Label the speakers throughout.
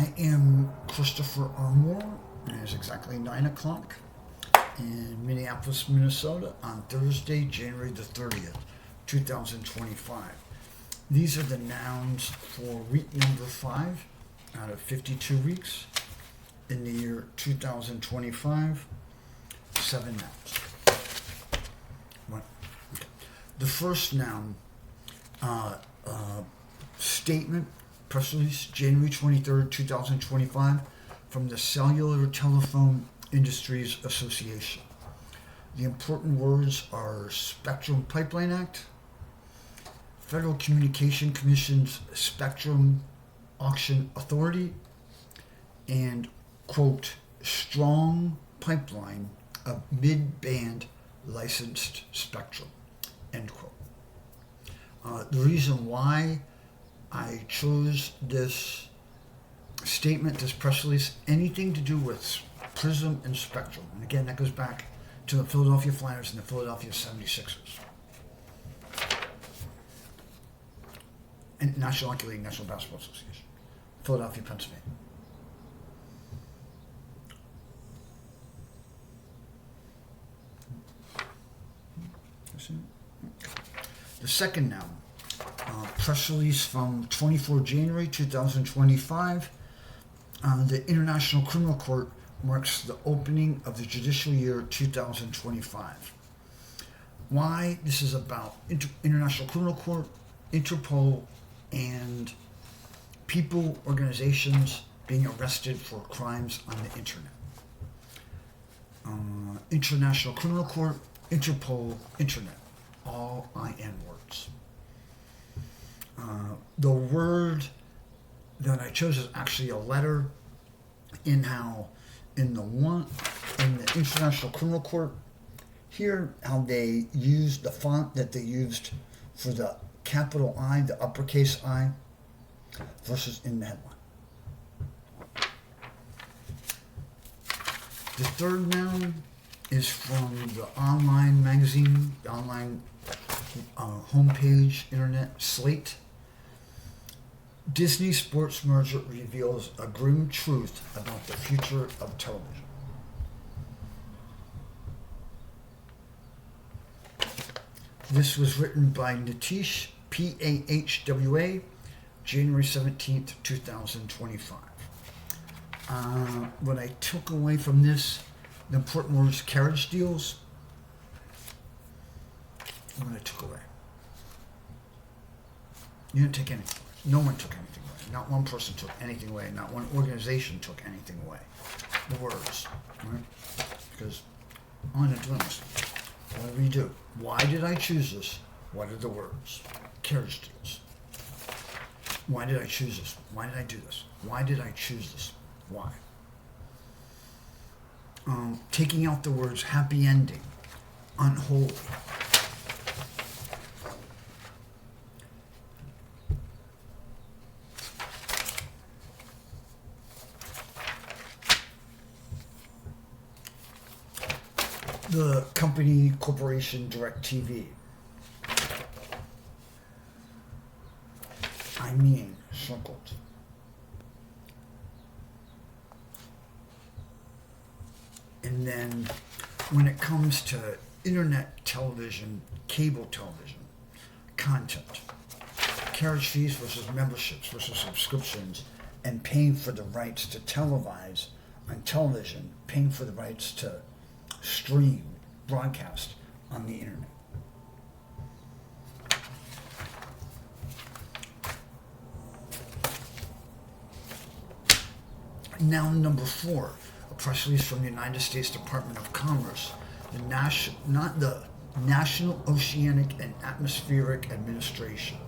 Speaker 1: I am Christopher Armour, and it is exactly 9 o'clock in Minneapolis, Minnesota on Thursday, January the 30th, 2025. These are the nouns for week number 5 out of 52 weeks in the year 2025. 7 nouns. What? Okay. The first noun, statement, press release, January 23rd, 2025, from the Cellular Telephone Industries Association. The important words are Spectrum Pipeline Act, Federal Communication Commission's Spectrum Auction Authority, and, quote, strong pipeline of mid-band licensed spectrum, end quote. The reason why I chose this statement, this press release, anything to do with Prism and Spectrum. And again, that goes back to the Philadelphia Flyers and the Philadelphia 76ers. And National Hockey League, National Basketball Association. Philadelphia, Pennsylvania. The second noun, press release from 24 January 2025. The International Criminal Court marks the opening of the judicial year 2025. Why? This is about International Criminal Court, Interpol, and people, organizations being arrested for crimes on the internet. International Criminal Court, Interpol, Internet. All IN words. The word that I chose is actually a letter in the International Criminal Court. Here, how they used the font that they used for the capital I, the uppercase I, versus in the headline. The third noun is from the online magazine, the online homepage, internet, Slate. Disney sports merger reveals a grim truth about the future of television. This was written by Nitish, P-A-H-W-A, January 17th, 2025. What I took away from this, the important words, carriage deals. What I took away. You didn't take anything away. No one took anything away. Not one person took anything away. Not one organization took anything away. The words, right? Because I'm not doing this. What do we do? Why did I choose this? What are the words? Carriage deals. Why did I choose this? Why did I do this? Why did I choose this? Why? Taking out the words happy ending, unholy. The company, corporation, DirecTV. I mean, circled. And then when it comes to internet television, cable television, content, carriage fees versus memberships versus subscriptions, and paying for the rights to televise on television, paying for the rights to stream, broadcast on the internet. Now, number 4, a press release from the United States Department of Commerce, the National Oceanic and Atmospheric Administration,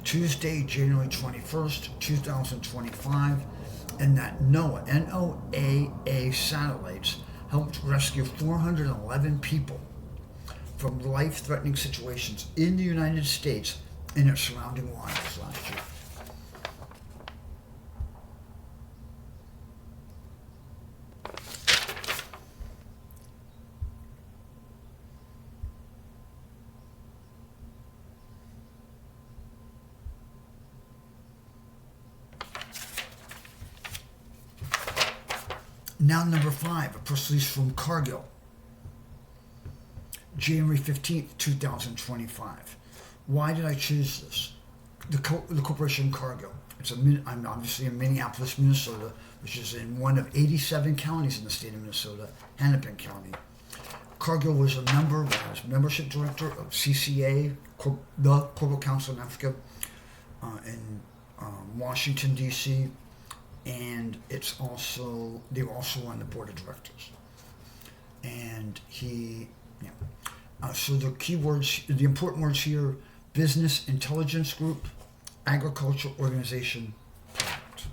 Speaker 1: Tuesday, January 21st, 2025, and that NOAA satellites helped rescue 411 people from life-threatening situations in the United States and its surrounding waters last year. Now number 5, a press release from Cargill, January 15th, 2025. Why did I choose this? The corporation Cargill. I'm obviously in Minneapolis, Minnesota, which is in one of 87 counties in the state of Minnesota, Hennepin County. Cargill was a member, was membership director of CCA, the Corporate Council in Africa, in Washington, D.C., and they were also on the board of directors. And so the keywords, the important words here: business intelligence group, agriculture organization, product.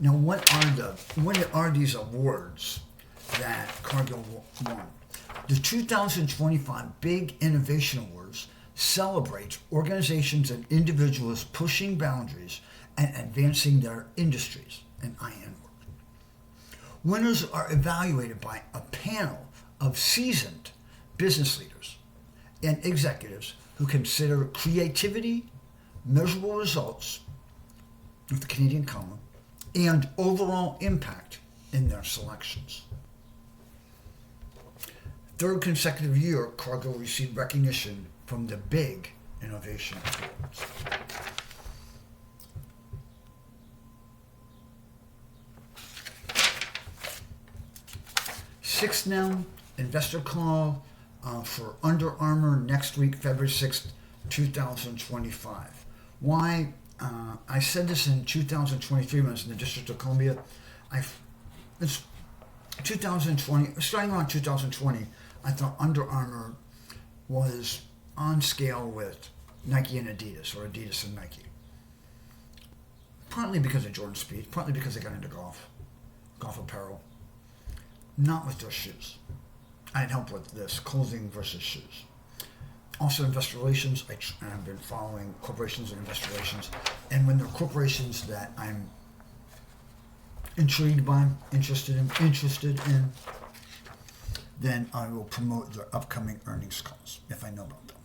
Speaker 1: Now, what are these awards that Cargill won? The 2025 Big Innovation Awards celebrates organizations and individuals pushing boundaries and advancing their industries and IN work. Winners are evaluated by a panel of seasoned business leaders and executives who consider creativity, measurable results with the Canadian comma, and overall impact in their selections. Third consecutive year, Cargill received recognition from the Big Innovation Awards. Sixth now, investor call for Under Armour next week, February 6th, 2025. Why? I said this in 2023 when I was in the District of Columbia. It's 2020, starting around 2020, I thought Under Armour was on scale with Nike and Adidas, or Adidas and Nike. Partly because of Jordan Spieth, partly because they got into golf apparel. Not with their shoes. I need help with this, clothing versus shoes. Also, investor relations. I've been following corporations and investor relations, and when they're corporations that I'm intrigued by, interested in, then I will promote their upcoming earnings calls if I know about them.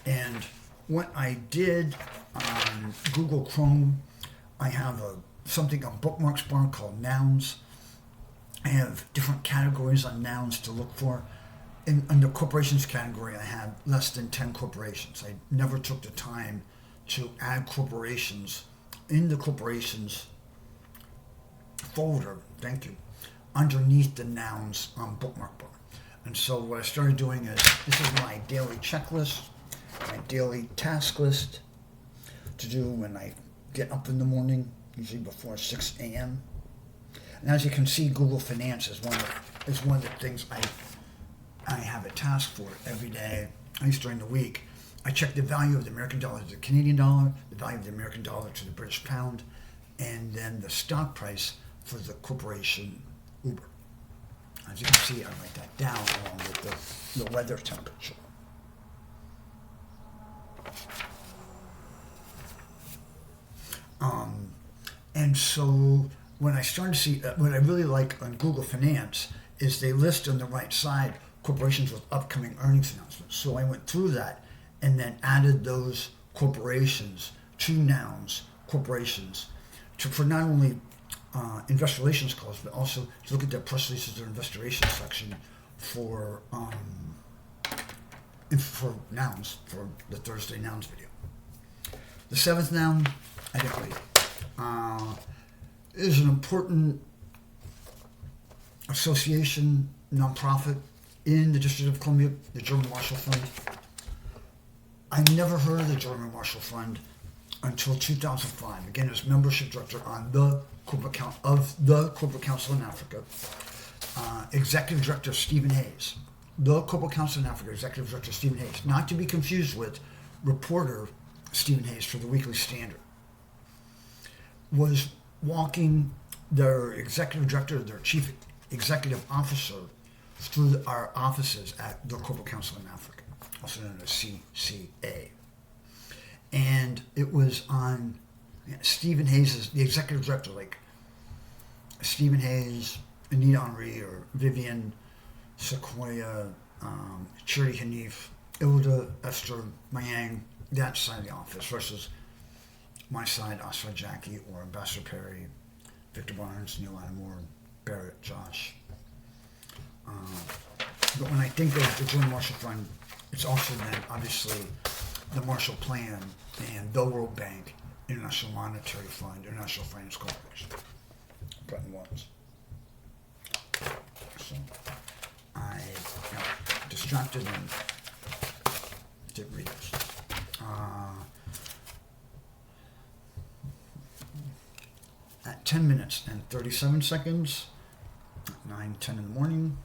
Speaker 1: And what I did on Google Chrome, I have a bookmarks bar called Nouns. I have different categories on nouns to look for. In the corporations category, I had less than 10 corporations. I never took the time to add corporations in the corporations folder, thank you, underneath the nouns bookmark bar. And so what I started doing is, this is my daily checklist, my daily task list to do when I get up in the morning, usually before 6 a.m. And as you can see, Google Finance is one of the things I have a task for every day, at least during the week. I check the value of the American dollar to the Canadian dollar, the value of the American dollar to the British pound, and then the stock price for the corporation Uber. As you can see, I write that down along with the weather temperature. And so when I started to see, what I really like on Google Finance is they list on the right side corporations with upcoming earnings announcements. So I went through that and then added those corporations to nouns, corporations, for not only investor relations calls, but also to look at their press releases, their investor relations section for nouns, for the Thursday nouns video. The seventh noun, I didn't read. Is an important association, nonprofit in the District of Columbia, the German Marshall Fund. I never heard of the German Marshall Fund until 2005. Again, as membership director on the Corporate Council in Africa. Executive Director Stephen Hayes. The Corporate Council in Africa, Executive Director Stephen Hayes. Not to be confused with reporter Stephen Hayes for the Weekly Standard. Was walking their executive director, their chief executive officer, through our offices at the Corporate Council in Africa, also known as CCA. And it was on Stephen Hayes, the executive director, like Stephen Hayes, Anita Henry, or Vivian Sequoia, Charity Hanif, Ilda, Esther Mayang, that side of the office versus my side, Oscar Jackie, or Ambassador Perry, Victor Barnes, Neil Lattimore, Barrett, Josh. But when I think of the Joint Marshall Fund, it's also then obviously the Marshall Plan and the World Bank, International Monetary Fund, International Finance Corporation, Bretton Woods. So I got distracted and did read this. At 10 minutes and 37 seconds, 9:10 in the morning,